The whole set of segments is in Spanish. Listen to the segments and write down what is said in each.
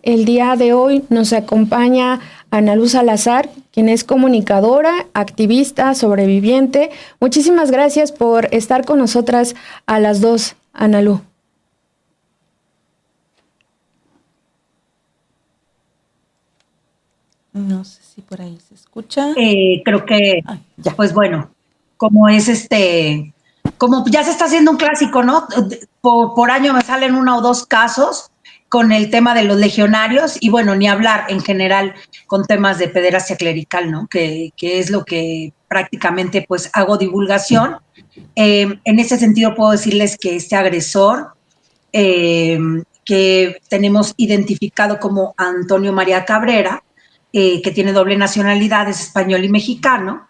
El día de hoy nos acompaña Ana Luz Salazar, quien es comunicadora, activista, sobreviviente. Muchísimas gracias por estar con nosotras a las dos, Ana Luz. No sé si por ahí se escucha. Creo que, Ya. pues bueno, como es como ya se está haciendo un clásico, ¿no? Por año me salen 1 o 2 casos con el tema de los legionarios y bueno, ni hablar en general con temas de pederastia clerical, ¿no? Que es lo que prácticamente pues hago divulgación. En ese sentido puedo decirles que este agresor que tenemos identificado como Antonio María Cabrera, que tiene doble nacionalidad, es español y mexicano,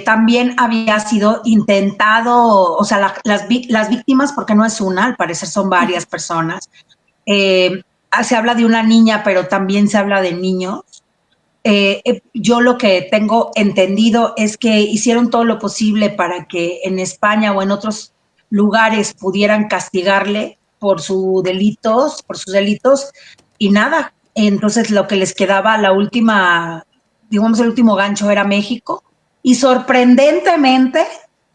también había sido intentado, o sea, las víctimas, porque no es una, al parecer son varias personas, se habla de una niña, pero también se habla de niños. Yo lo que tengo entendido es que hicieron todo lo posible para que en España o en otros lugares pudieran castigarle por sus delitos, y nada. Entonces lo que les quedaba, la última, digamos, el último gancho era México. Y sorprendentemente,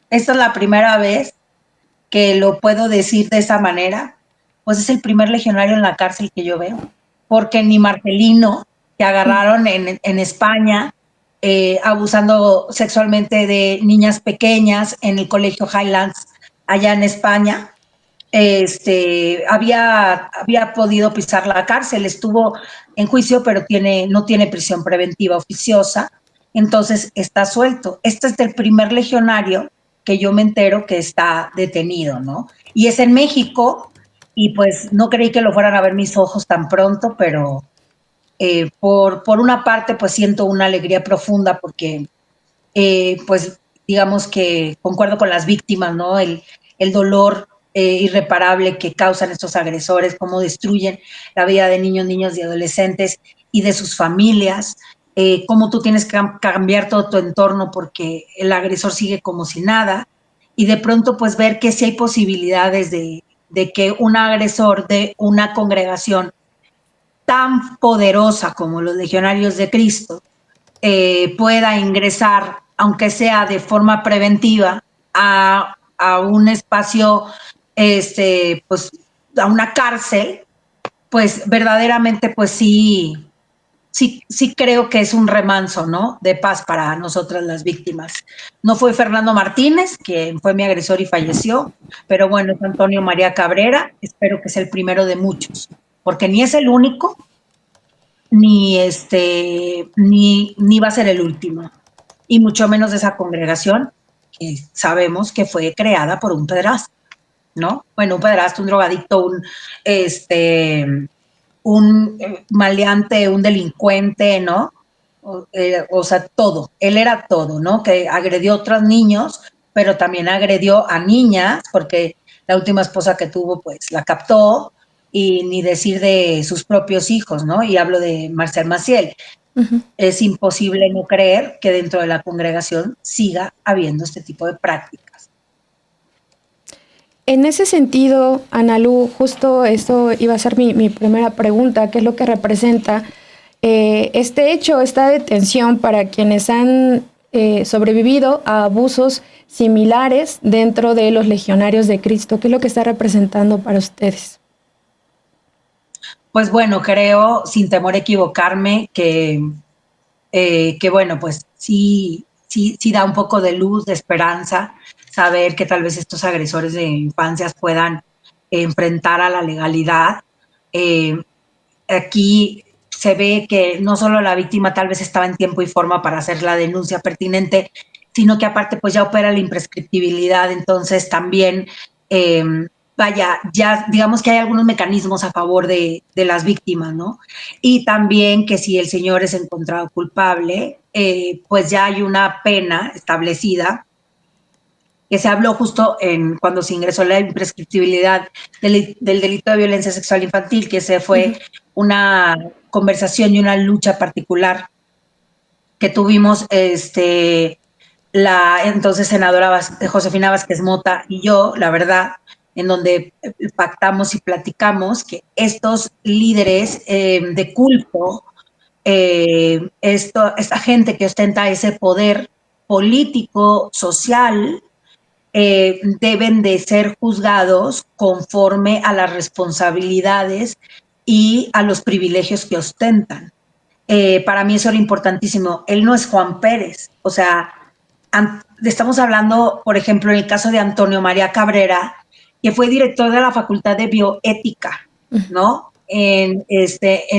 esta es la primera vez que lo puedo decir de esa manera, pues es el primer legionario en la cárcel que yo veo. Porque ni Marcelino, que agarraron en España, abusando sexualmente de niñas pequeñas en el colegio Highlands, allá en España, había podido pisar la cárcel, estuvo en juicio, pero no tiene prisión preventiva oficiosa, entonces está suelto. Este es el primer legionario que yo me entero que está detenido, ¿no? Y es en México, y pues no creí que lo fueran a ver mis ojos tan pronto, pero por una parte pues siento una alegría profunda porque pues digamos que concuerdo con las víctimas, ¿no? El dolor irreparable que causan estos agresores, cómo destruyen la vida de niños, niñas y adolescentes y de sus familias, cómo tú tienes que cambiar todo tu entorno porque el agresor sigue como si nada, y de pronto pues ver que sí hay posibilidades de que un agresor de una congregación tan poderosa como los Legionarios de Cristo pueda ingresar, aunque sea de forma preventiva, a un espacio, pues a una cárcel, pues verdaderamente, pues sí creo que es un remanso, ¿no? De paz para nosotras las víctimas. No fue Fernando Martínez, que fue mi agresor y falleció, pero bueno, es Antonio María Cabrera, espero que sea el primero de muchos, porque ni es el único, ni va a ser el último, y mucho menos de esa congregación que sabemos que fue creada por un pederasta, ¿no? Bueno, un pederasta, un drogadicto, un maleante, un delincuente, ¿no? O sea, todo, él era todo, ¿no? Que agredió a otros niños, pero también agredió a niñas, porque la última esposa que tuvo, pues, la captó, y ni decir de sus propios hijos, ¿no? Y hablo de Marcel Maciel. Es imposible no creer que dentro de la congregación siga habiendo este tipo de prácticas. En ese sentido, Ana Lu, justo esto iba a ser mi primera pregunta, ¿qué es lo que representa este hecho, esta detención para quienes han sobrevivido a abusos similares dentro de los Legionarios de Cristo? ¿Qué es lo que está representando para ustedes? Pues bueno, creo, sin temor a equivocarme, que bueno, pues sí da un poco de luz, de esperanza, saber que tal vez estos agresores de infancias puedan enfrentar a la legalidad. Aquí se ve que no solo la víctima tal vez estaba en tiempo y forma para hacer la denuncia pertinente, sino que aparte pues ya opera la imprescriptibilidad, entonces también vaya, ya digamos que hay algunos mecanismos a favor de las víctimas, ¿no? Y también que si el señor es encontrado culpable, pues ya hay una pena establecida, que se habló justo cuando se ingresó la imprescriptibilidad del delito de violencia sexual infantil, que se fue una conversación y una lucha particular que tuvimos la entonces senadora Josefina Vázquez Mota y yo, la verdad, en donde pactamos y platicamos que estos líderes de culto, esta gente que ostenta ese poder político, social, deben de ser juzgados conforme a las responsabilidades y a los privilegios que ostentan. Para mí eso era importantísimo. Él no es Juan Pérez, o sea, estamos hablando, por ejemplo, en el caso de Antonio María Cabrera, que fue director de la Facultad de Bioética, ¿no? En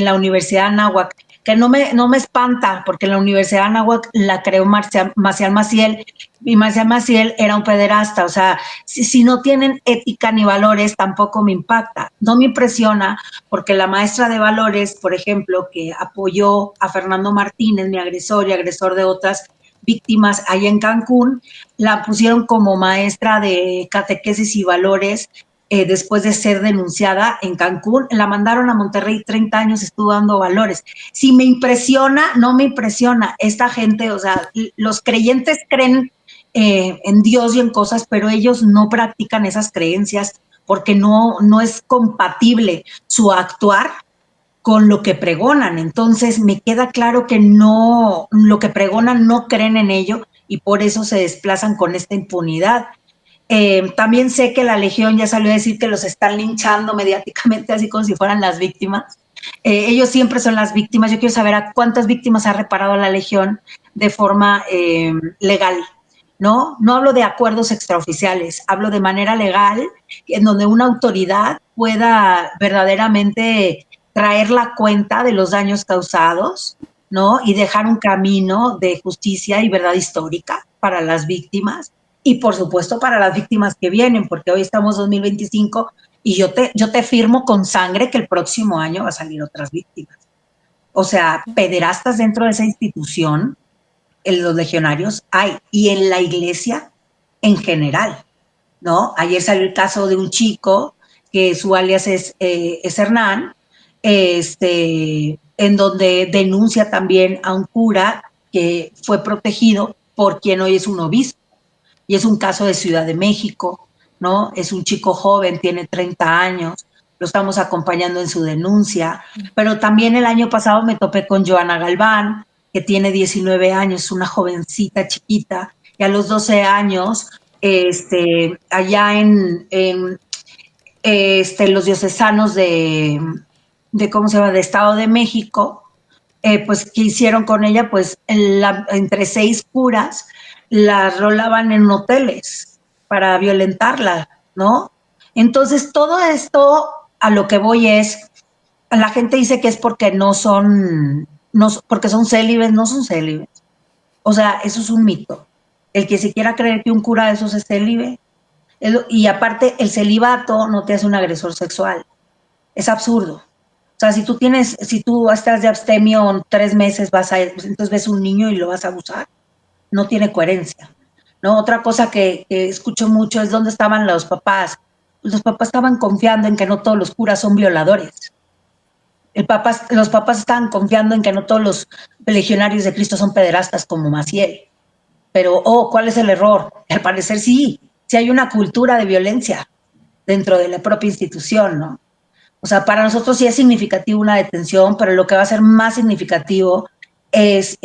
la Universidad de Anáhuac, que no me espanta, porque la Universidad de Anáhuac la creó Maciel Maciel, y Maciel Maciel era un pederasta, o sea, si no tienen ética ni valores, tampoco me impacta. No me impresiona, porque la maestra de valores, por ejemplo, que apoyó a Fernando Martínez, mi agresor y agresor de otras víctimas allá en Cancún, la pusieron como maestra de catequesis y valores después de ser denunciada en Cancún, la mandaron a Monterrey, 30 años estuvo dando valores. Si me impresiona, no me impresiona. Esta gente, o sea, los creyentes creen en Dios y en cosas, pero ellos no practican esas creencias porque no es compatible su actuar con lo que pregonan. Entonces me queda claro que no, lo que pregonan no creen en ello y por eso se desplazan con esta impunidad. También sé que la Legión ya salió a decir que los están linchando mediáticamente, así como si fueran las víctimas. Ellos siempre son las víctimas. Yo quiero saber a cuántas víctimas ha reparado la Legión de forma legal, ¿no? No hablo de acuerdos extraoficiales, hablo de manera legal, en donde una autoridad pueda verdaderamente traer la cuenta de los daños causados, ¿no? Y dejar un camino de justicia y verdad histórica para las víctimas y, por supuesto, para las víctimas que vienen, porque hoy estamos en 2025 y yo te firmo con sangre que el próximo año va a salir otras víctimas. O sea, pederastas dentro de esa institución, en los legionarios hay, y en la iglesia en general, ¿no? Ayer salió el caso de un chico que su alias es Hernán, en donde denuncia también a un cura que fue protegido por quien hoy es un obispo. Y es un caso de Ciudad de México, ¿no? Es un chico joven, tiene 30 años, lo estamos acompañando en su denuncia, pero también el año pasado me topé con Joana Galván, que tiene 19 años, una jovencita chiquita, y a los 12 años, allá en los diocesanos de ¿cómo se llama?, de Estado de México, pues, ¿qué hicieron con ella? Pues, entre 6 curas la rolaban en hoteles para violentarla, ¿no? Entonces, todo esto a lo que voy es, la gente dice que es porque porque son célibes, no son célibes. O sea, eso es un mito. El que se quiera creer que un cura de esos es célibe, y aparte, el celibato no te hace un agresor sexual. Es absurdo. O sea, si tú estás de abstemio 3 meses, entonces ves un niño y lo vas a abusar. No tiene coherencia, ¿no? Otra cosa que escucho mucho es dónde estaban los papás. Los papás estaban confiando en que no todos los curas son violadores. Los papás estaban confiando en que no todos los legionarios de Cristo son pederastas como Maciel. Pero, ¿cuál es el error? Al parecer sí hay una cultura de violencia dentro de la propia institución, ¿no? O sea, para nosotros sí es significativo una detención, pero lo que va a ser más significativo es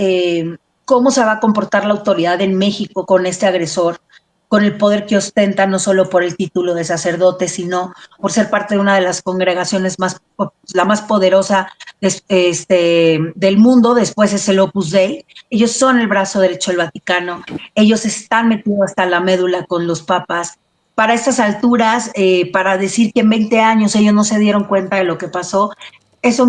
cómo se va a comportar la autoridad en México con este agresor, con el poder que ostenta, no solo por el título de sacerdote, sino por ser parte de una de las congregaciones la más poderosa del mundo. Después es el Opus Dei. Ellos son el brazo derecho del Vaticano. Ellos están metidos hasta la médula con los papas. Para estas alturas, para decir que en 20 años ellos no se dieron cuenta de lo que pasó, ese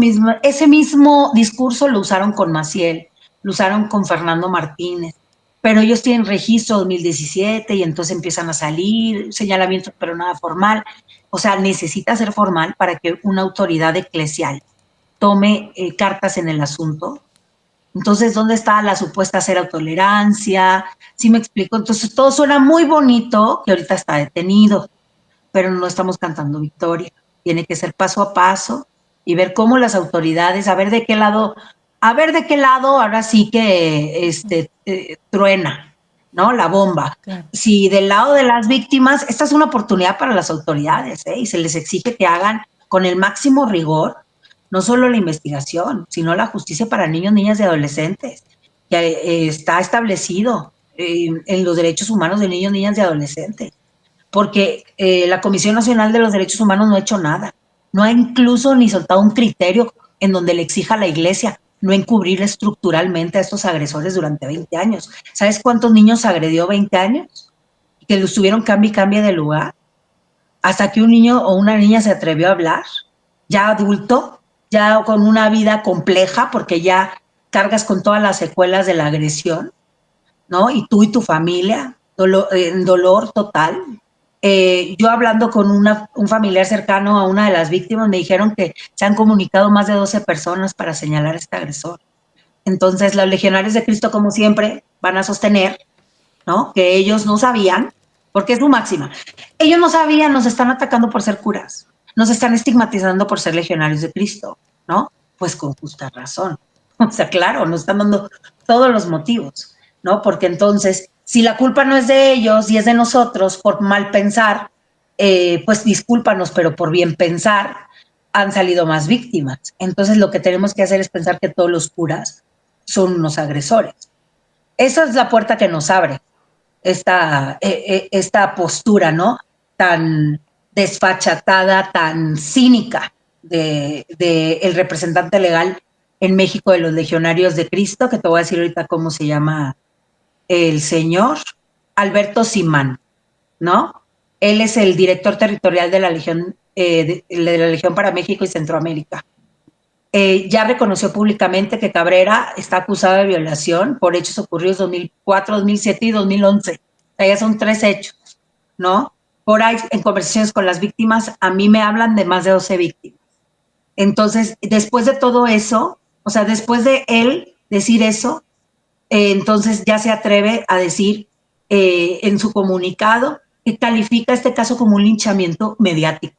mismo discurso lo usaron con Maciel, lo usaron con Fernando Martínez, pero ellos tienen registro 2017 y entonces empiezan a salir señalamientos, pero nada formal. O sea, necesita ser formal para que una autoridad eclesial tome cartas en el asunto. Entonces, ¿dónde está la supuesta cero tolerancia? ¿Sí me explico? Entonces, todo suena muy bonito, que ahorita está detenido, pero no estamos cantando victoria. Tiene que ser paso a paso y ver cómo las autoridades, a ver de qué lado ahora sí que truena, ¿no? La bomba. Claro. Si del lado de las víctimas, esta es una oportunidad para las autoridades, y se les exige que hagan con el máximo rigor, no solo la investigación, sino la justicia para niños, niñas y adolescentes, que está establecido en los derechos humanos de niños, niñas y adolescentes. Porque la Comisión Nacional de los Derechos Humanos no ha hecho nada. No ha incluso ni soltado un criterio en donde le exija a la Iglesia no encubrir estructuralmente a estos agresores durante 20 años. ¿Sabes cuántos niños agredió 20 años? Que los tuvieron cambie y cambie de lugar. Hasta que un niño o una niña se atrevió a hablar, ya adulto, ya con una vida compleja, porque ya cargas con todas las secuelas de la agresión, ¿no? Y tú y tu familia, en dolor total. Yo hablando con un familiar cercano a una de las víctimas, me dijeron que se han comunicado más de 12 personas para señalar a este agresor. Entonces, los legionarios de Cristo, como siempre, van a sostener, ¿no?, que ellos no sabían, porque es su máxima. Ellos no sabían, nos están atacando por ser curas, nos están estigmatizando por ser legionarios de Cristo, ¿no? Pues con justa razón. O sea, claro, nos están dando todos los motivos, ¿no? Porque entonces, si la culpa no es de ellos y es de nosotros por mal pensar, pues discúlpanos, pero por bien pensar han salido más víctimas. Entonces lo que tenemos que hacer es pensar que todos los curas son unos agresores. Esa es la puerta que nos abre esta postura, ¿no?, tan desfachatada, tan cínica de el representante legal en México de los Legionarios de Cristo, que te voy a decir ahorita cómo se llama el señor Alberto Simán, ¿no? Él es el director territorial de la Legión, de la Legión para México y Centroamérica. Ya reconoció públicamente que Cabrera está acusado de violación por hechos ocurridos 2004, 2007 y 2011. O sea, ya son 3 hechos, ¿no? Por ahí, en conversaciones con las víctimas, a mí me hablan de más de 12 víctimas. Entonces, después de todo eso, o sea, después de él decir eso, entonces ya se atreve a decir en su comunicado que califica este caso como un linchamiento mediático.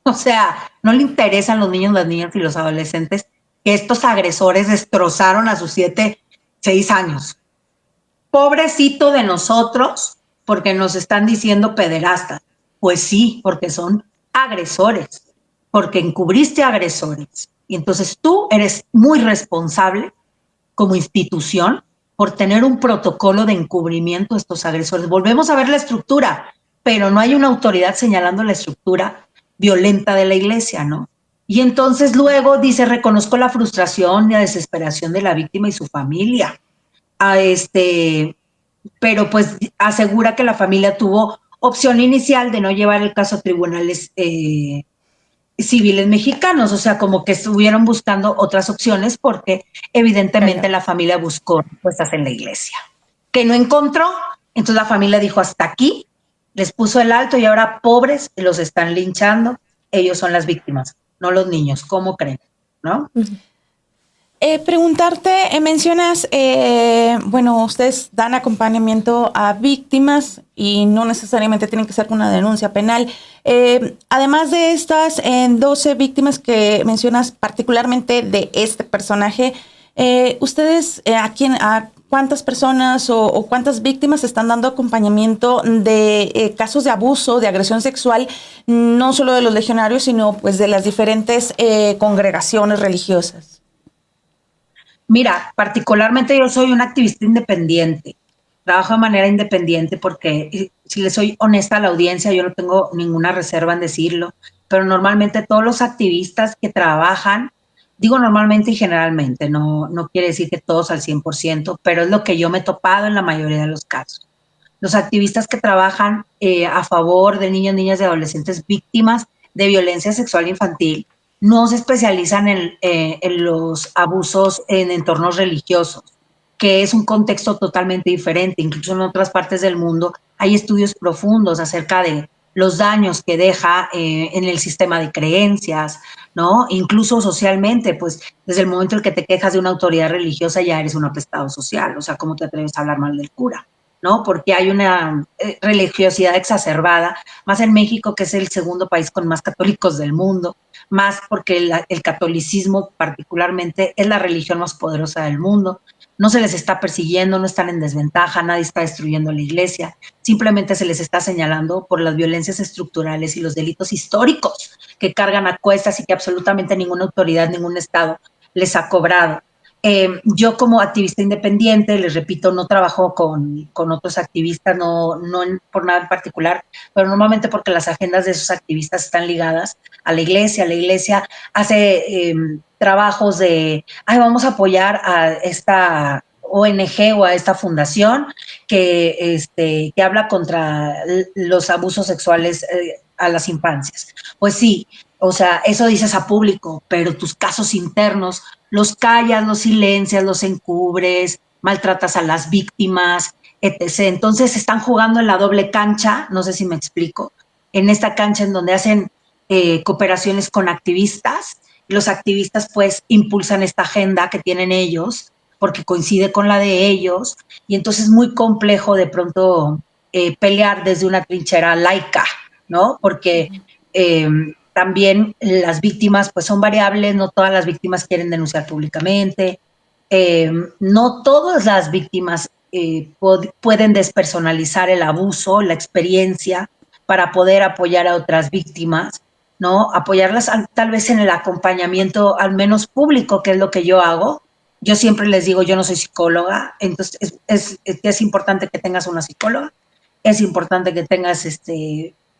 O sea, no le interesan los niños, las niñas y los adolescentes que estos agresores destrozaron a sus 7, 6 años. Pobrecito de nosotros, porque nos están diciendo pederastas. Pues sí, porque son agresores, porque encubriste agresores. Y entonces tú eres muy responsable como institución por tener un protocolo de encubrimiento de estos agresores. Volvemos a ver la estructura, pero no hay una autoridad señalando la estructura violenta de la iglesia, ¿no? Y entonces luego dice, reconozco la frustración y la desesperación de la víctima y su familia. Pero pues asegura que la familia tuvo opción inicial de no llevar el caso a tribunales civiles mexicanos, o sea, como que estuvieron buscando otras opciones porque evidentemente la familia buscó respuestas en la iglesia. Que no encontró, entonces la familia dijo hasta aquí, les puso el alto y ahora pobres los están linchando, ellos son las víctimas, no los niños, ¿cómo creen? ¿No? Preguntarte, mencionas, bueno, ustedes dan acompañamiento a víctimas y no necesariamente tienen que ser con una denuncia penal. Además de estas 12 víctimas que mencionas, particularmente de este personaje, ¿ustedes a cuántas personas o cuántas víctimas están dando acompañamiento de casos de abuso, de agresión sexual, no solo de los legionarios, sino pues de las diferentes congregaciones religiosas? Mira, particularmente yo soy una activista independiente, trabajo de manera independiente porque, si le soy honesta a la audiencia, yo no tengo ninguna reserva en decirlo, pero normalmente todos los activistas que trabajan, digo normalmente y generalmente, no quiere decir que todos al 100%, pero es lo que yo me he topado en la mayoría de los casos. Los activistas que trabajan a favor de niños, niñas y adolescentes víctimas de violencia sexual infantil no se especializan en los abusos en entornos religiosos, que es un contexto totalmente diferente. Incluso en otras partes del mundo hay estudios profundos acerca de los daños que deja en el sistema de creencias, ¿no? Incluso socialmente, pues desde el momento en el que te quejas de una autoridad religiosa ya eres un apestado social, o sea, ¿cómo te atreves a hablar mal del cura? ¿No? Porque hay una religiosidad exacerbada, más en México, que es el segundo país con más católicos del mundo, más porque el catolicismo particularmente es la religión más poderosa del mundo, no se les está persiguiendo, no están en desventaja, nadie está destruyendo la iglesia, simplemente se les está señalando por las violencias estructurales y los delitos históricos que cargan a cuestas y que absolutamente ninguna autoridad, ningún Estado les ha cobrado. Yo como activista independiente, les repito, no trabajo con otros activistas, por nada en particular, pero normalmente porque las agendas de esos activistas están ligadas a la iglesia. La iglesia hace trabajos de, vamos a apoyar a esta ONG o a esta fundación que habla contra los abusos sexuales a las infancias. Pues sí, o sea, eso dices a público, pero tus casos internos los callas, los silencias, los encubres, maltratas a las víctimas, etc. Entonces están jugando en la doble cancha, no sé si me explico, en esta cancha en donde hacen cooperaciones con activistas. Los activistas pues impulsan esta agenda que tienen ellos porque coincide con la de ellos y entonces es muy complejo de pronto pelear desde una trinchera laica, ¿no? Porque también las víctimas pues son variables, no todas las víctimas quieren denunciar públicamente, no todas las víctimas pueden despersonalizar el abuso, la experiencia para poder apoyar a otras víctimas, ¿no? Apoyarlas tal vez en el acompañamiento al menos público, que es lo que yo hago. Yo siempre les digo, yo no soy psicóloga, entonces es importante que tengas una psicóloga, es importante que tengas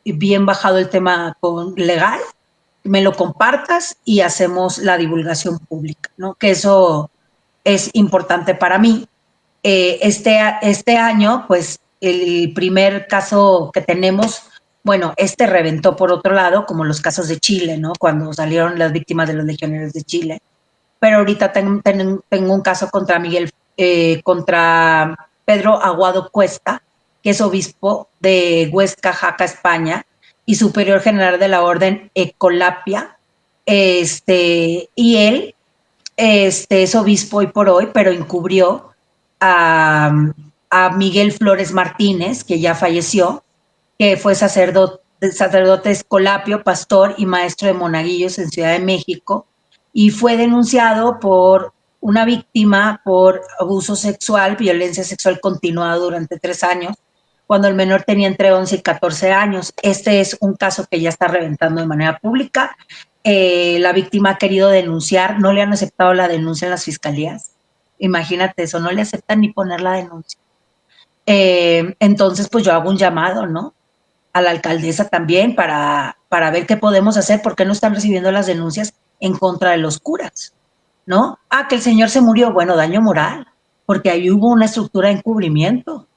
bien bajado el tema legal, me lo compartas y hacemos la divulgación pública, ¿no? Que eso es importante para mí. Este año, pues, el primer caso que tenemos, bueno, reventó por otro lado, como los casos de Chile, ¿no? Cuando salieron las víctimas de los legionarios de Chile. Pero ahorita tengo un caso contra Pedro Aguado Cuesta, que es obispo de Huesca, Jaca, España, y superior general de la orden Ecolapia. Y él es obispo hoy por hoy, pero encubrió a Miguel Flores Martínez, que ya falleció, que fue sacerdote escolapio, pastor y maestro de monaguillos en Ciudad de México, y fue denunciado por una víctima por abuso sexual, violencia sexual continuada durante 3 años, cuando el menor tenía entre 11 y 14 años. Este es un caso que ya está reventando de manera pública. La víctima ha querido denunciar, no le han aceptado la denuncia en las fiscalías. Imagínate eso, no le aceptan ni poner la denuncia. Entonces, pues yo hago un llamado, ¿no? A la alcaldesa también para ver qué podemos hacer, porque no están recibiendo las denuncias en contra de los curas, ¿no? Que el señor se murió, bueno, daño moral, porque ahí hubo una estructura de encubrimiento.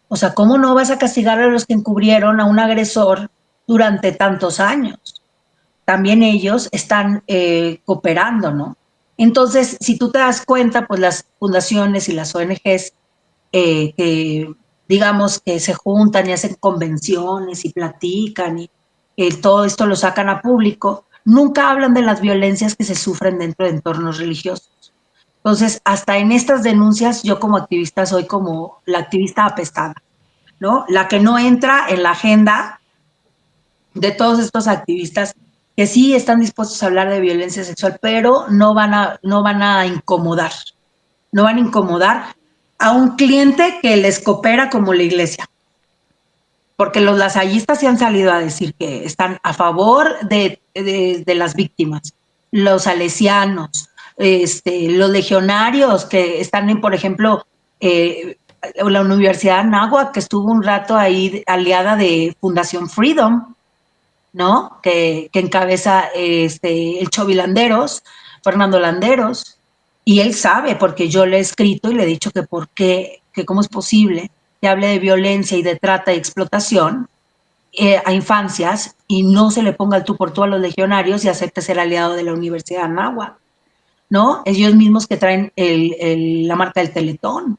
O sea, ¿cómo no vas a castigar a los que encubrieron a un agresor durante tantos años? También ellos están cooperando, ¿no? Entonces, si tú te das cuenta, pues las fundaciones y las ONGs que digamos que se juntan y hacen convenciones y platican y todo esto lo sacan a público, nunca hablan de las violencias que se sufren dentro de entornos religiosos. Entonces, hasta en estas denuncias, yo como activista soy como la activista apestada, ¿no? La que no entra en la agenda de todos estos activistas que sí están dispuestos a hablar de violencia sexual, pero no van a incomodar, no van a incomodar a un cliente que les coopera como la iglesia. Porque los lasallistas se han salido a decir que están a favor de las víctimas, los salesianos, los legionarios que están en, por ejemplo, la Universidad de Anáhuac, que estuvo un rato ahí aliada de Fundación Freedom, ¿no? Que encabeza el Chovy Landeros, Fernando Landeros, y él sabe, porque yo le he escrito y le he dicho que por qué, que cómo es posible que hable de violencia y de trata y explotación a infancias y no se le ponga el tú por tú a los legionarios y acepte ser aliado de la Universidad de Anáhuac, ¿no? Ellos mismos que traen la marca del Teletón,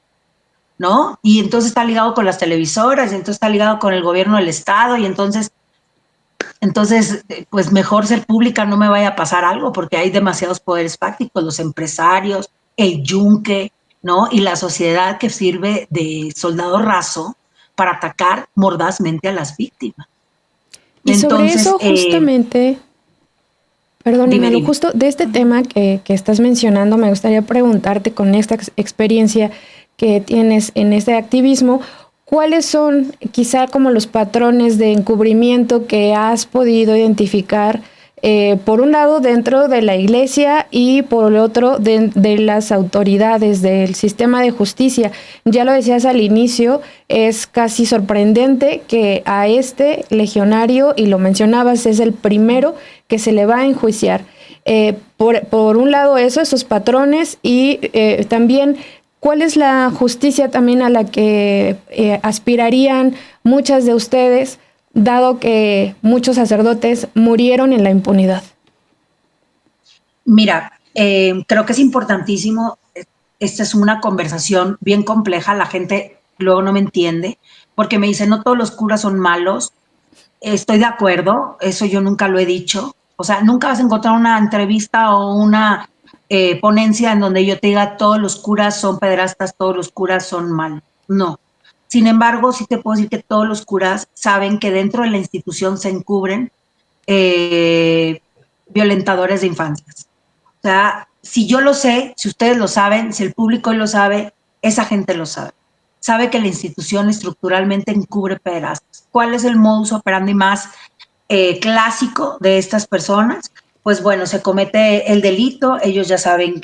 ¿no? Y entonces está ligado con las televisoras, y entonces está ligado con el gobierno del estado, y entonces, pues mejor ser pública, no me vaya a pasar algo, porque hay demasiados poderes fácticos, los empresarios, el yunque, ¿no? Y la sociedad que sirve de soldado raso para atacar mordazmente a las víctimas. Y sobre eso justamente, Perdón, Dime, Analu, dime. justo de este tema que estás mencionando, me gustaría preguntarte con esta experiencia que tienes en este activismo, ¿cuáles son quizá como los patrones de encubrimiento que has podido identificar, por un lado dentro de la iglesia y por el otro de las autoridades del sistema de justicia? Ya lo decías al inicio, es casi sorprendente que a este legionario, y lo mencionabas, es el primero que se le va a enjuiciar. Por un lado eso, esos patrones, y también cuál es la justicia también a la que aspirarían muchas de ustedes, dado que muchos sacerdotes murieron en la impunidad. Mira, creo que es importantísimo. Esta es una conversación bien compleja. La gente luego no me entiende porque me dice, no todos los curas son malos. Estoy de acuerdo, eso yo nunca lo he dicho. O sea, nunca vas a encontrar una entrevista o una ponencia en donde yo te diga todos los curas son pederastas, todos los curas son malos. No. Sin embargo, sí te puedo decir que todos los curas saben que dentro de la institución se encubren violentadores de infancias. O sea, si yo lo sé, si ustedes lo saben, si el público lo sabe, esa gente lo sabe. Sabe que la institución estructuralmente encubre pederastas. ¿Cuál es el modus operandi más clásico de estas personas? Pues bueno, se comete el delito, ellos ya saben,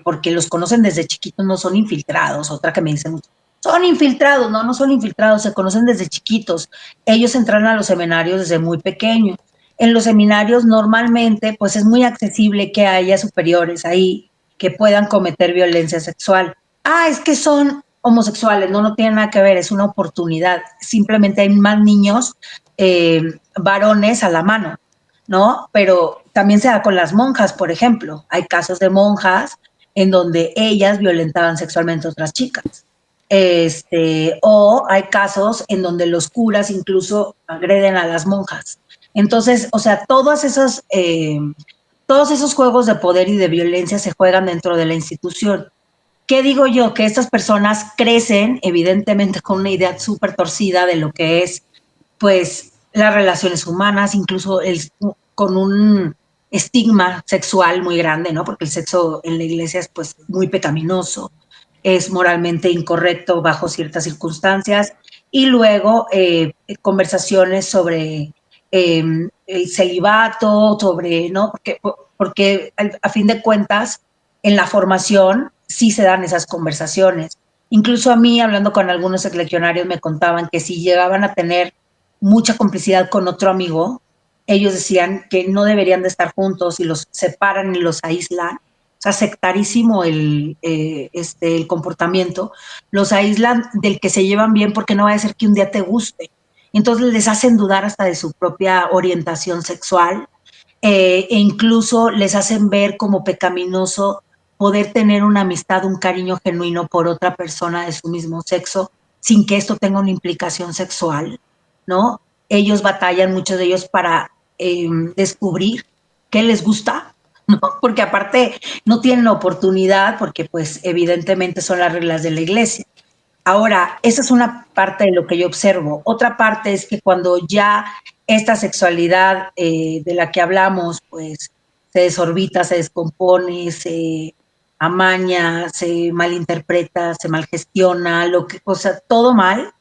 porque los conocen desde chiquitos, no son infiltrados. Otra que me dicen mucho, son infiltrados, no son infiltrados, se conocen desde chiquitos. Ellos entran a los seminarios desde muy pequeños. En los seminarios normalmente pues es muy accesible que haya superiores ahí que puedan cometer violencia sexual. Es que son homosexuales, no tiene nada que ver, es una oportunidad. Simplemente hay más niños varones a la mano, ¿no? Pero también se da con las monjas, por ejemplo. Hay casos de monjas en donde ellas violentaban sexualmente a otras chicas. O hay casos en donde los curas incluso agreden a las monjas. Entonces, o sea, todos esos juegos de poder y de violencia se juegan dentro de la institución. ¿Qué digo yo? Que estas personas crecen, evidentemente, con una idea súper torcida de lo que es, pues, las relaciones humanas, incluso con un estigma sexual muy grande, ¿no? Porque el sexo en la iglesia es, pues, muy pecaminoso, es moralmente incorrecto bajo ciertas circunstancias. Y luego, conversaciones sobre el celibato, sobre, ¿no? Porque a fin de cuentas, en la formación sí se dan esas conversaciones. Incluso a mí, hablando con algunos legionarios, me contaban que si llegaban a tener mucha complicidad con otro amigo, ellos decían que no deberían de estar juntos y los separan y los aíslan. O sea, sectarísimo el comportamiento. Los aíslan del que se llevan bien porque no va a ser que un día te guste. Entonces les hacen dudar hasta de su propia orientación sexual, e incluso les hacen ver como pecaminoso poder tener una amistad, un cariño genuino por otra persona de su mismo sexo, sin que esto tenga una implicación sexual, ¿no? Ellos batallan, muchos de ellos, para descubrir qué les gusta, ¿no? Porque aparte no tienen la oportunidad, porque pues evidentemente son las reglas de la iglesia. Ahora, esa es una parte de lo que yo observo. Otra parte es que cuando ya esta sexualidad de la que hablamos, pues se desorbita, se descompone, se amaña, se malinterpreta, se malgestiona, o sea, todo mal,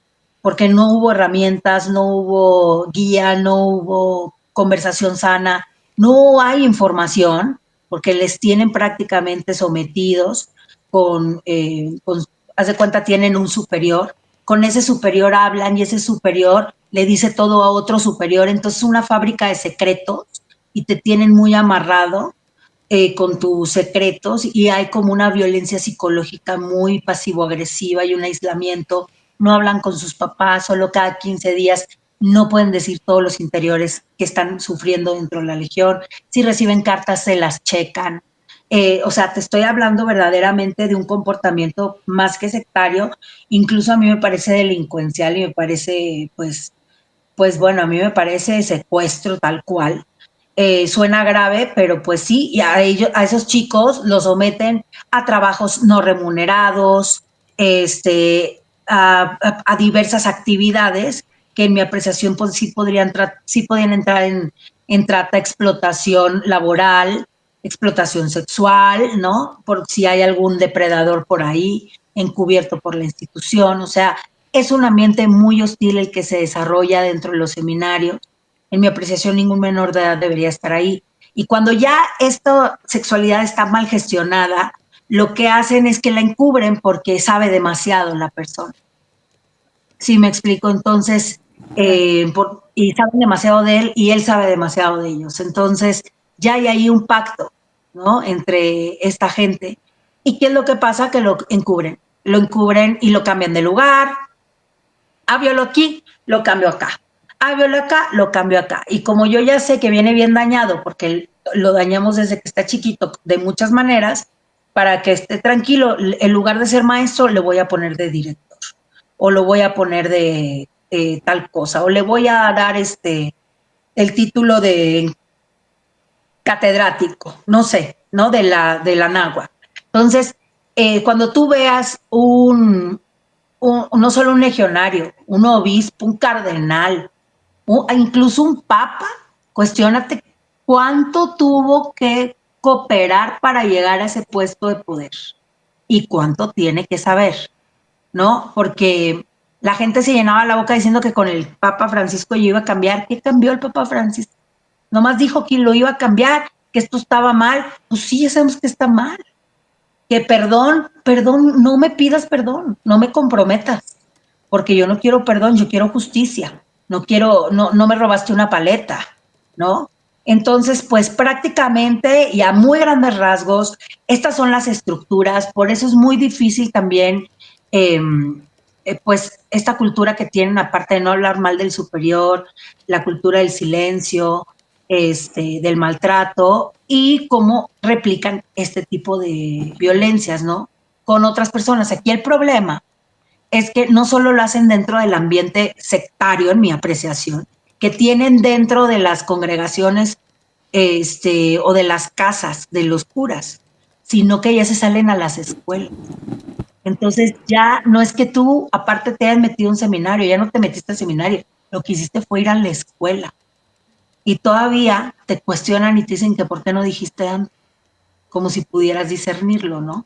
porque no hubo herramientas, no hubo guía, no hubo conversación sana, no hay información, porque les tienen prácticamente sometidos con haz de cuenta, tienen un superior, con ese superior hablan y ese superior le dice todo a otro superior, entonces es una fábrica de secretos y te tienen muy amarrado con tus secretos, y hay como una violencia psicológica muy pasivo-agresiva y un aislamiento. No hablan con sus papás, solo cada 15 días, no pueden decir todos los interiores que están sufriendo dentro de la legión. Si reciben cartas, se las checan. O sea, te estoy hablando verdaderamente de un comportamiento más que sectario, incluso a mí me parece delincuencial y me parece, pues bueno, a mí me parece secuestro tal cual. Suena grave, pero pues sí, y a esos chicos los someten a trabajos no remunerados, a diversas actividades que en mi apreciación pues, sí podían entrar en trata, explotación laboral, explotación sexual, ¿no? Por si hay algún depredador por ahí, encubierto por la institución. O sea, es un ambiente muy hostil el que se desarrolla dentro de los seminarios. En mi apreciación, ningún menor de edad debería estar ahí. Y cuando ya esta sexualidad está mal gestionada, lo que hacen es que la encubren porque sabe demasiado la persona. ¿Sí me explico? Entonces, y saben demasiado de él y él sabe demasiado de ellos. Entonces, ya hay ahí un pacto, ¿no? Entre esta gente. ¿Y qué es lo que pasa? Que lo encubren. Lo encubren y lo cambian de lugar. Ah, violo aquí, lo cambio acá. Ah, violo acá, lo cambio acá. Y como yo ya sé que viene bien dañado, porque lo dañamos desde que está chiquito de muchas maneras, para que esté tranquilo, en lugar de ser maestro, le voy a poner de director. O lo voy a poner de tal cosa. O le voy a dar el título de catedrático, no sé, ¿no? De la náhuatl. Entonces, cuando tú veas no solo un legionario, un obispo, un cardenal, incluso un papa, cuestiónate cuánto tuvo que cooperar para llegar a ese puesto de poder y cuánto tiene que saber, ¿no? Porque la gente se llenaba la boca diciendo que con el Papa Francisco yo iba a cambiar. ¿Qué cambió el Papa Francisco? Nomás dijo que lo iba a cambiar, que esto estaba mal. Pues sí, ya sabemos que está mal. Que perdón, no me pidas perdón, no me comprometas, porque yo no quiero perdón, yo quiero justicia, no me robaste una paleta, ¿no? Entonces, pues prácticamente y a muy grandes rasgos, estas son las estructuras, por eso es muy difícil también, pues esta cultura que tienen, aparte de no hablar mal del superior, la cultura del silencio, del maltrato y cómo replican este tipo de violencias, ¿no? Con otras personas. Aquí el problema es que no solo lo hacen dentro del ambiente sectario, en mi apreciación, que tienen dentro de las congregaciones o de las casas de los curas, sino que ya se salen a las escuelas. Entonces ya no es que tú, aparte, te hayas metido a un seminario, ya no te metiste al seminario, lo que hiciste fue ir a la escuela. Y todavía te cuestionan y te dicen que por qué no dijiste antes, como si pudieras discernirlo, ¿no?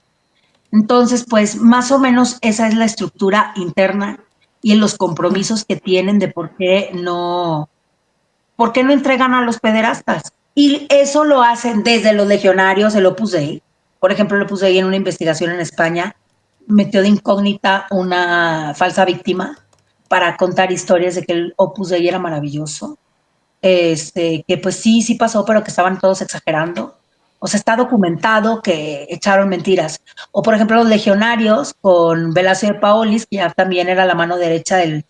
Entonces, pues más o menos esa es la estructura interna y en los compromisos que tienen de por qué no entregan a los pederastas. Y eso lo hacen desde los legionarios, el Opus Dei. Por ejemplo, el Opus Dei en una investigación en España metió de incógnita una falsa víctima para contar historias de que el Opus Dei era maravilloso. Que pues sí pasó, pero que estaban todos exagerando. O sea, está documentado que echaron mentiras. O, por ejemplo, los legionarios con Velasco de Paolis, que ya también era la mano derecha del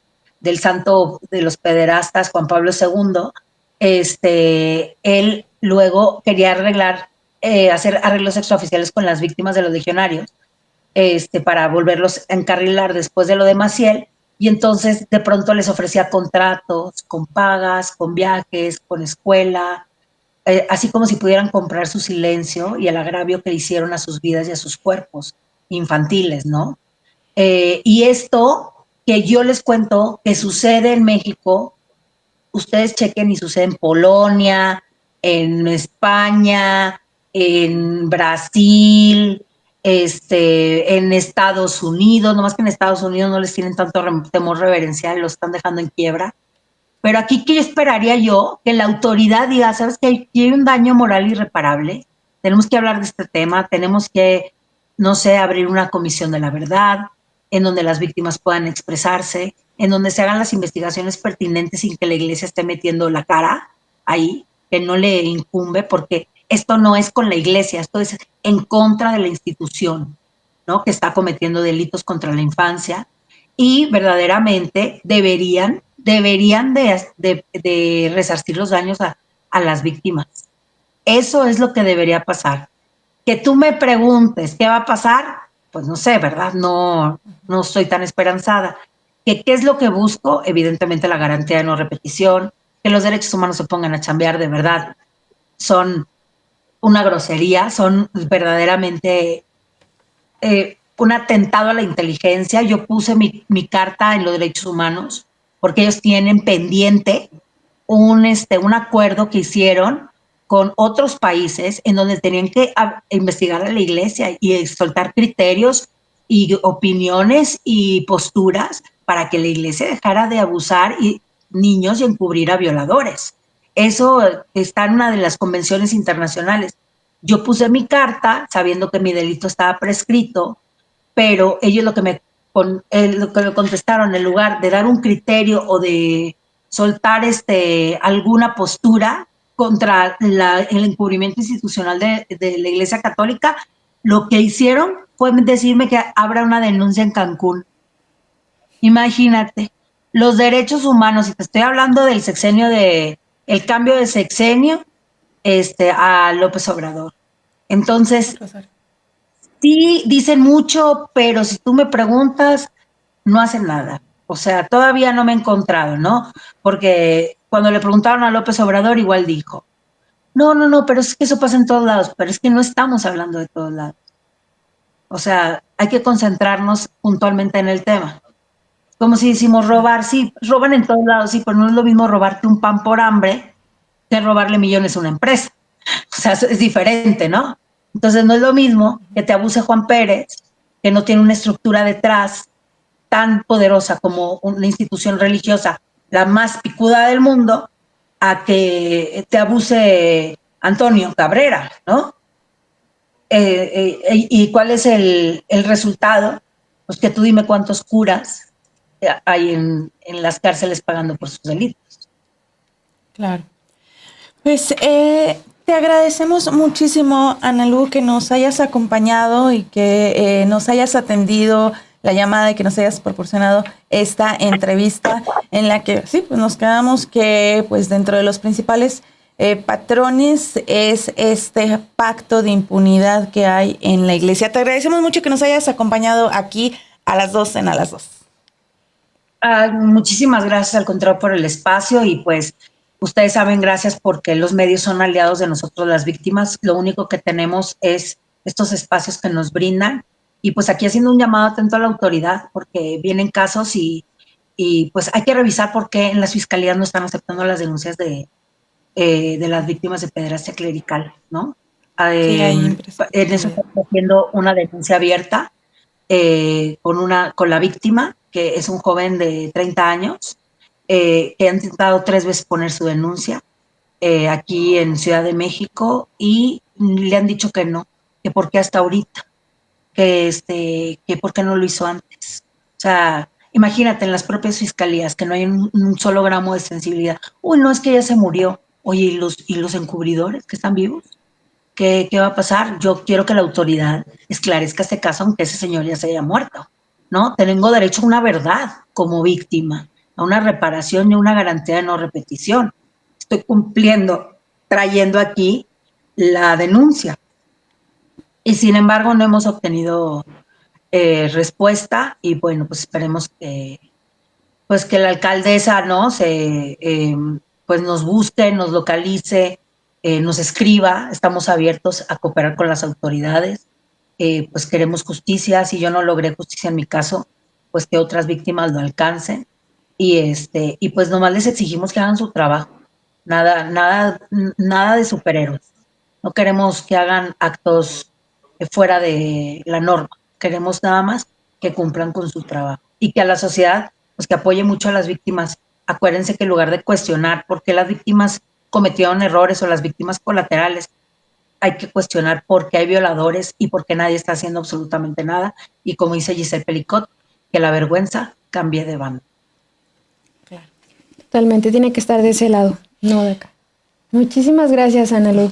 santo de los pederastas, Juan Pablo II, él luego quería hacer arreglos extraoficiales con las víctimas de los legionarios, para volverlos a encarrilar después de lo de Maciel, y entonces de pronto les ofrecía contratos con pagas, con viajes, con escuela, así como si pudieran comprar su silencio y el agravio que le hicieron a sus vidas y a sus cuerpos infantiles, ¿no? Y esto que yo les cuento que sucede en México, ustedes chequen, y sucede en Polonia, en España, en Brasil, en Estados Unidos, nomás que en Estados Unidos no les tienen tanto temor reverencial, lo están dejando en quiebra. Pero aquí, ¿qué esperaría yo? Que la autoridad diga, ¿sabes qué? Aquí hay un daño moral irreparable, tenemos que hablar de este tema, tenemos que, no sé, abrir una comisión de la verdad, en donde las víctimas puedan expresarse, en donde se hagan las investigaciones pertinentes sin que la iglesia esté metiendo la cara ahí, que no le incumbe, porque esto no es con la iglesia, esto es en contra de la institución, ¿no? Que está cometiendo delitos contra la infancia, y verdaderamente deberían de resarcir los daños a las víctimas. Eso es lo que debería pasar. Que tú me preguntes qué va a pasar, pues no sé, ¿verdad? No estoy tan esperanzada. ¿Qué es lo que busco? Evidentemente la garantía de no repetición, que los derechos humanos se pongan a chambear de verdad. Son una grosería, son verdaderamente un atentado a la inteligencia. Yo puse mi carta en los derechos humanos porque ellos tienen pendiente un acuerdo que hicieron con otros países en donde tenían que investigar a la iglesia y soltar criterios y opiniones y posturas para que la iglesia dejara de abusar y niños y encubrir a violadores. Eso está en una de las convenciones internacionales. Yo puse mi carta sabiendo que mi delito estaba prescrito, pero ellos lo que me contestaron, en lugar de dar un criterio o de soltar alguna postura contra el encubrimiento institucional de la Iglesia Católica, lo que hicieron fue decirme que abra una denuncia en Cancún. Imagínate, los derechos humanos, y te estoy hablando del sexenio el cambio de sexenio a López Obrador. Entonces, sí dicen mucho, pero si tú me preguntas, no hacen nada. O sea, todavía no me he encontrado, ¿no? Porque cuando le preguntaron a López Obrador, igual dijo, no, pero es que eso pasa en todos lados, pero es que no estamos hablando de todos lados. O sea, hay que concentrarnos puntualmente en el tema. Como si decimos robar, sí, roban en todos lados, sí, pero no es lo mismo robarte un pan por hambre que robarle millones a una empresa. O sea, es diferente, ¿no? Entonces no es lo mismo que te abuse Juan Pérez, que no tiene una estructura detrás tan poderosa como una institución religiosa, la más picuda del mundo, a que te abuse Antonio Cabrera, ¿no? ¿Y cuál es el resultado? Pues que tú dime cuántos curas hay en las cárceles pagando por sus delitos. Claro. Pues te agradecemos muchísimo, Analu, que nos hayas acompañado y que nos hayas atendido la llamada y que nos hayas proporcionado esta entrevista en la que sí, pues nos quedamos que pues dentro de los principales patrones es este pacto de impunidad que hay en la iglesia. Te agradecemos mucho que nos hayas acompañado aquí a las 2 en A las 2. Muchísimas gracias, al contrario, por el espacio y pues ustedes saben, gracias porque los medios son aliados de nosotros las víctimas. Lo único que tenemos es estos espacios que nos brindan y pues aquí haciendo un llamado atento a la autoridad porque vienen casos y pues hay que revisar por qué en las fiscalías no están aceptando las denuncias de las víctimas de pederastia clerical, ¿no? Sí, En eso estamos haciendo una denuncia abierta con la víctima, que es un joven de 30 años, que ha intentado 3 veces poner su denuncia aquí en Ciudad de México y le han dicho que no, que por qué hasta ahorita, que por qué no lo hizo antes. O sea, imagínate en las propias fiscalías que no hay un solo gramo de sensibilidad. Uy, no, es que ya se murió. Oye, ¿y los encubridores que están vivos? ¿Qué va a pasar? Yo quiero que la autoridad esclarezca este caso, aunque ese señor ya se haya muerto, ¿no? Tengo derecho a una verdad como víctima, a una reparación y una garantía de no repetición. Estoy cumpliendo, trayendo aquí la denuncia. Y sin embargo no hemos obtenido respuesta y bueno, pues esperemos que la alcaldesa, ¿no? Pues nos busque, nos localice, nos escriba. Estamos abiertos a cooperar con las autoridades. Pues queremos justicia. Si yo no logré justicia en mi caso, pues que otras víctimas lo alcancen. Y pues nomás les exigimos que hagan su trabajo. Nada de superhéroes. No queremos que hagan actos fuera de la norma. Queremos nada más que cumplan con su trabajo y que a la sociedad pues que apoye mucho a las víctimas. Acuérdense que en lugar de cuestionar por qué las víctimas cometieron errores o las víctimas colaterales, hay que cuestionar por qué hay violadores y por qué nadie está haciendo absolutamente nada. Y como dice Giselle Pelicot, que la vergüenza cambie de bando. Claro. Totalmente, tiene que estar de ese lado, no de acá. Muchísimas gracias, Analu.